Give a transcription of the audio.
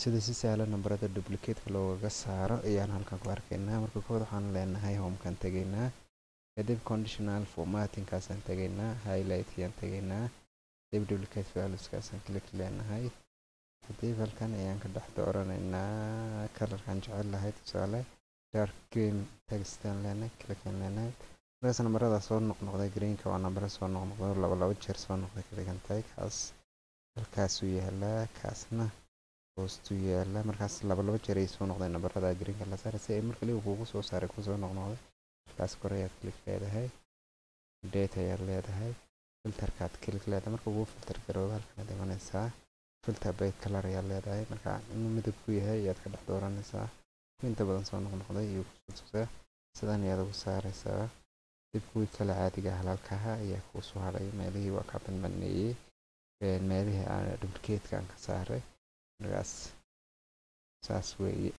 sida si sahlan nambarada duplicate looga saaro ayaan halkan ku arkaynaa. Marka koowaad waxaan leenahay home kan tagaynaa, kadib conditional formatting kaasaan tagaynaa, highlight ayaan tagaynaa, kadib duplicate values kaasaan click leenahay, kadib halkan ayaan ka dhex dooranaynaa colorkan jecel lahay, tusaale dark green text aan leenahay, click aan leenahay. markaas nambarada soo noqnoqday greenka waa nambaro soo noqnoqday laba jeer soo noqday ka dhigan tahay, kaas halkaasuu yaalaa, kaasna hoostu yaala. markaas laba jeer ay soo noqdeen nambarada greenka la saaray si ay marka liigu kugu soo saaray ku soo noqnoqday. halkaas kore ayaad click leedahay, date ayaad leedahay, filterkaad click leedahay. marka uu filter garoobo halkan aad imanaysaa, filter by color ayaad leedahay. marka inuu midabku yahay ayaad ka dhex dooranaysaa, inta badan soo noqnoqday iyo ku tusaa sidan ayaad ugu saaraysaa. dib kuwii kale caadiga halalkaha ayaa kuu soo haray, meelihii waa ka banbaneeyey, meelihii aan duplicate-ka aan ka saaray. markaas saas weeye.